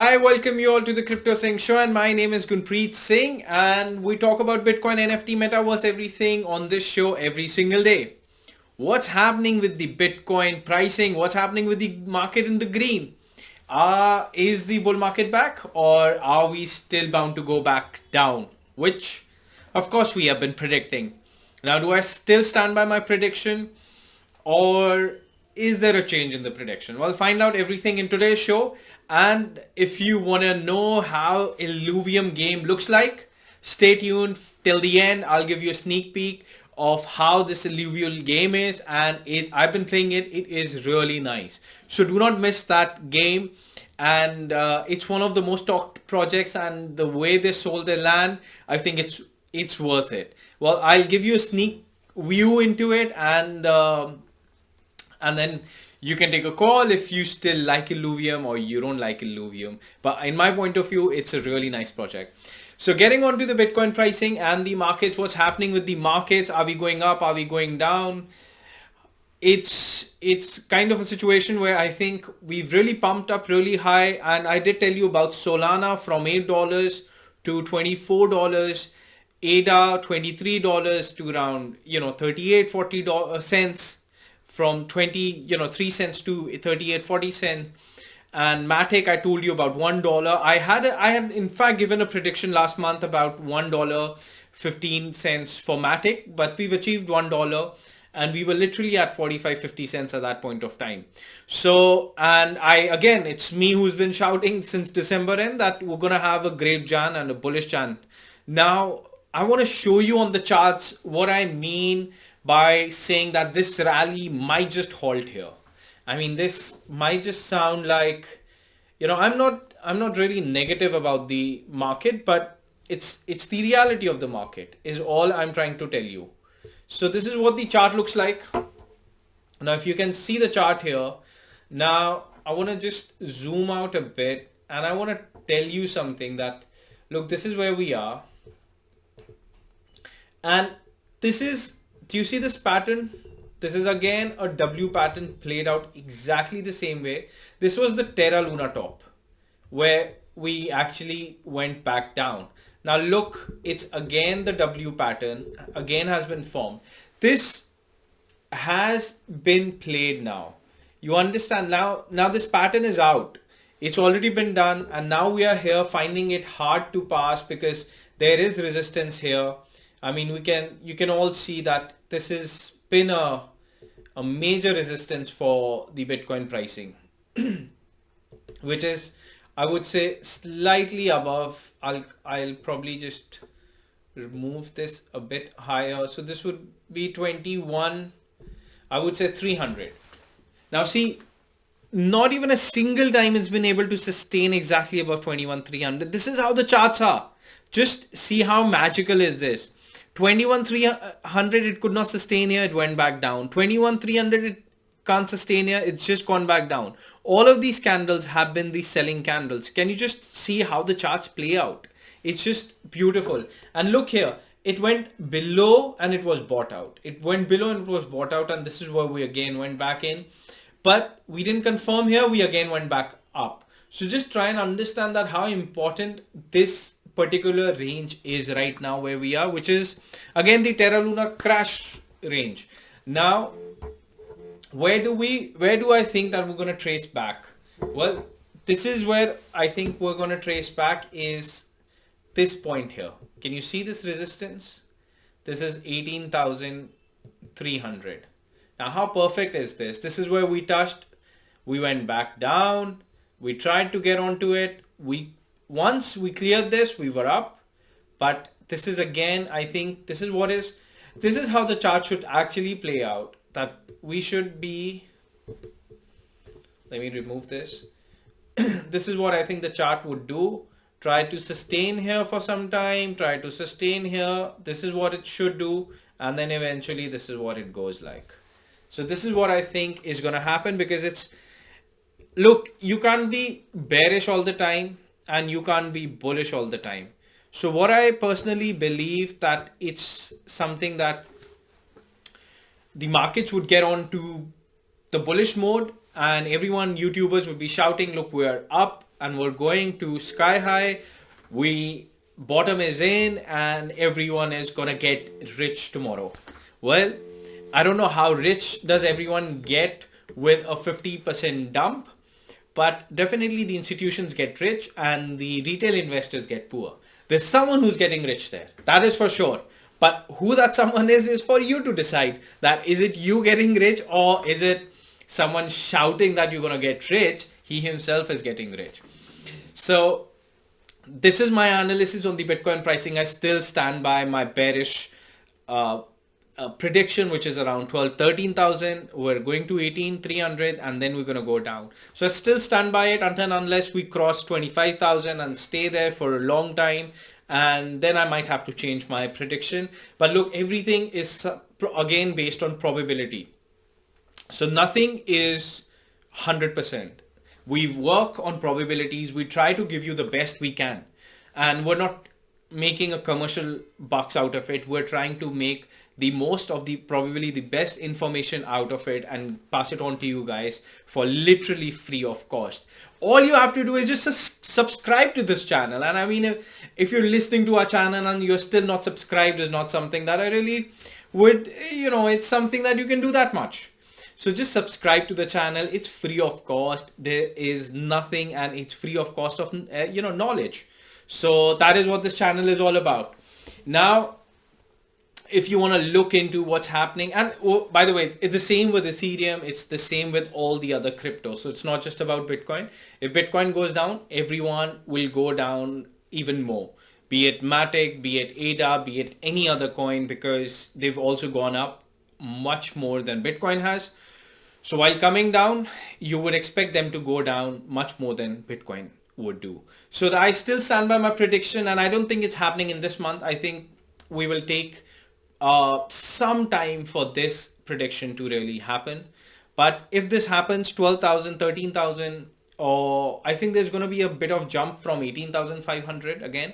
I welcome you all to the Crypto Singh Show, and my name is Gunpreet Singh, and we talk about Bitcoin, NFT, Metaverse, everything on this show every single day. What's happening with the Bitcoin pricing? What's happening with the market in the green? Is the bull market back, or are we still bound to go back down? Which, of course, we have been predicting. Now, do I still stand by my prediction? Or is there a change in the prediction? Well, find out everything in today's show. And if you want to know how Illuvium game looks like, stay tuned till the end. I'll give you a sneak peek of how this Illuvium game is, and I've been playing it. It is really nice. So do not miss that game. And it's one of the most talked projects, and the way they sold their land, I think it's worth it. Well, I'll give you a sneak view into it, and then you can take a call if you still like Illuvium or you don't like Illuvium. But in my point of view, it's a really nice project. So getting on to the Bitcoin pricing and the markets, what's happening with the markets? Are we going up? Are we going down? It's kind of a situation where I think we've really pumped up really high, and I did tell you about Solana from $8 to $24, ADA $23 to around 38-40 cents, from 3 cents to 38-40 cents. And Matic, I told you about $1. I had in fact given a prediction last month about $1.15 for Matic, but we've achieved $1, and we were literally at 45-50 cents at that point of time. So, and again, it's me who's been shouting since December end that we're gonna have a great Jan and a bullish Jan. Now, I want to show you on the charts what I mean by saying that this rally might just halt here. I mean, this might just sound like, I'm not really negative about the market, but it's the reality of the market is all I'm trying to tell you. So this is what the chart looks like. Now, if you can see the chart here, now I want to just zoom out a bit, and I want to tell you something that, look, this is where we are. And this is, do you see this pattern? This is again a W pattern played out exactly the same way. This was the Terra Luna top where we actually went back down. Now look, it's again the W pattern again has been formed. This has been played now. You understand now, this pattern is out. It's already been done, and now we are here finding it hard to pass because there is resistance here. I mean, you can all see that this has been a major resistance for the Bitcoin pricing, which is, I would say, slightly above. I'll probably just remove this a bit higher. So this would be 21, I would say 300. Now see, not even a single time it's been able to sustain exactly above 21,300. This is how the charts are. Just see how magical is this. 21,300 it could not sustain here, it went back down. 21,300 it can't sustain here, it's just gone back down. All of these candles have been the selling candles. Can you just see how the charts play out? It's just beautiful. And look here, it went below and it was bought out. It went below and it was bought out, and this is where we again went back in. But we didn't confirm here, we again went back up. So just try and understand that how important this particular range is right now where we are, which is again the Terra Luna crash range. Now, where do I think that we're going to trace back? Well, this is where I think we're going to trace back, is this point here. Can you see this resistance? This is 18,300. Now, how perfect is this? This is where we touched, we went back down, we tried to get onto it, once we cleared this, we were up. But this is again, I think this is how the chart should actually play out. That we should be, let me remove this. This is what I think the chart would do. Try to sustain here for some time, try to sustain here. This is what it should do. And then eventually this is what it goes like. So this is what I think is going to happen, because look, you can't be bearish all the time and you can't be bullish all the time. So what I personally believe that it's something that the markets would get on to the bullish mode, and everyone, YouTubers, would be shouting, look, we're up, and we're going to sky high. We bottom is in and everyone is gonna get rich tomorrow. Well, I don't know how rich does everyone get with a 50% dump, but definitely the institutions get rich and the retail investors get poor. There's someone who's getting rich there. That is for sure. But who that someone is for you to decide. That is it you getting rich, or is it someone shouting that you're going to get rich? He himself is getting rich. So this is my analysis on the Bitcoin pricing. I still stand by my bearish prediction, which is around 13,000. We're going to 18,300 and then we're going to go down. So I still stand by it until unless we cross 25,000 and stay there for a long time. And then I might have to change my prediction. But look, everything is again based on probability. So nothing is 100%. We work on probabilities. We try to give you the best we can. And we're not making a commercial bucks out of it. We're trying to make the most of the probably the best information out of it and pass it on to you guys for literally free of cost. All you have to do is just subscribe to this channel. And I mean, if you're listening to our channel and you're still not subscribed, is not something that I really would, it's something that you can do that much. So just subscribe to the channel. It's free of cost. There is nothing, and it's free of cost of, knowledge. So that is what this channel is all about. Now, if you want to look into what's happening, and by the way, it's the same with Ethereum. It's the same with all the other cryptos. So it's not just about Bitcoin. If Bitcoin goes down, everyone will go down even more. Be it Matic, be it ADA, be it any other coin, because they've also gone up much more than Bitcoin has. So while coming down, you would expect them to go down much more than Bitcoin would do. So I still stand by my prediction, and I don't think it's happening in this month. I think we will take some time for this prediction to really happen. But if this happens, 12,000, 13,000, or I think there's going to be a bit of jump from 18,500 again.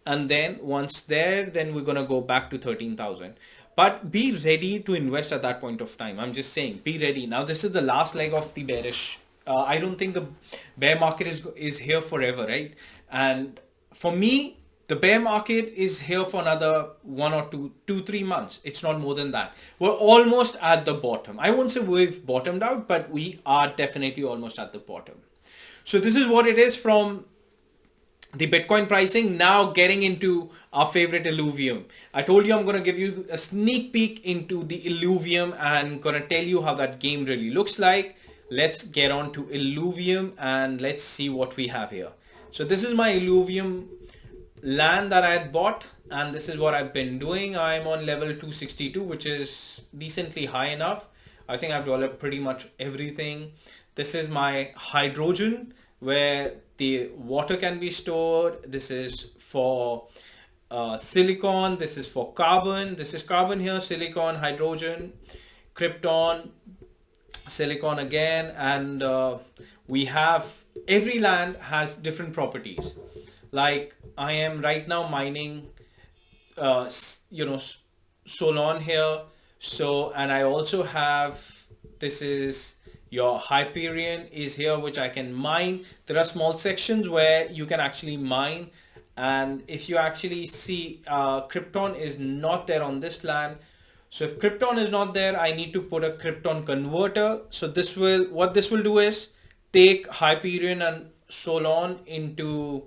And then once there, then we're going to go back to 13,000. But be ready to invest at that point of time. I'm just saying, be ready. Now, this is the last leg of the bearish. I don't think the bear market is here forever, right? And for me, the bear market is here for another 1 or 3 months. It's not more than that. We're almost at the bottom. I won't say we've bottomed out, but we are definitely almost at the bottom. So this is what it is from the Bitcoin pricing. Now getting into our favorite Illuvium. I told you I'm going to give you a sneak peek into the Illuvium and going to tell you how that game really looks like. Let's get on to Illuvium and let's see what we have here. So this is my Illuvium land that I had bought, and this is what I've been doing. I'm on level 262, which is decently high enough. I think I've developed pretty much everything. This is my hydrogen, where the water can be stored. This is for silicon. This is for carbon. This is carbon here, silicon, hydrogen, krypton, silicon again, and we have, every land has different properties. Like I am right now mining, Solon here. So, and I also have, this is your Hyperion is here, which I can mine. There are small sections where you can actually mine. And if you actually see, Krypton is not there on this land. So if Krypton is not there, I need to put a Krypton converter. So this will, what this will do is take Hyperion and Solon into,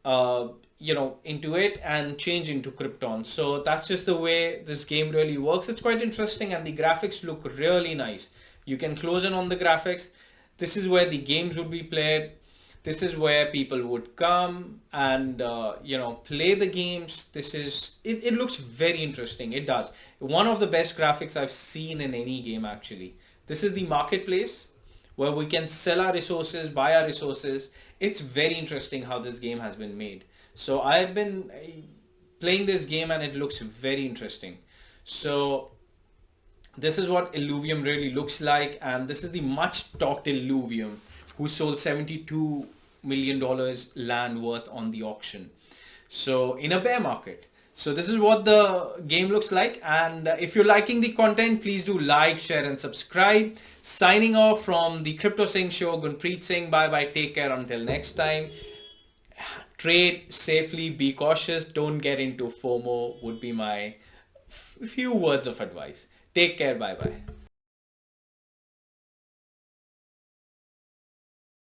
into it and change into Krypton. So that's just the way this game really works. It's quite interesting, and the graphics look really nice. You can close in on the graphics. This is where the games would be played. This is where people would come and, play the games. This is, it looks very interesting. It does. One of the best graphics I've seen in any game, actually. This is the marketplace where we can sell our resources, buy our resources. It's very interesting how this game has been made. So I've been playing this game and it looks very interesting. So this is what Illuvium really looks like. And this is the much talked Illuvium, who sold $72 million land worth on the auction. So in a bear market. So this is what the game looks like. And if you're liking the content, please do like, share and subscribe. Signing off from the Crypto Singh Show, Gunpreet Singh. Bye bye. Take care until next time. Trade safely, be cautious, don't get into FOMO would be my few words of advice. Take care. Bye bye.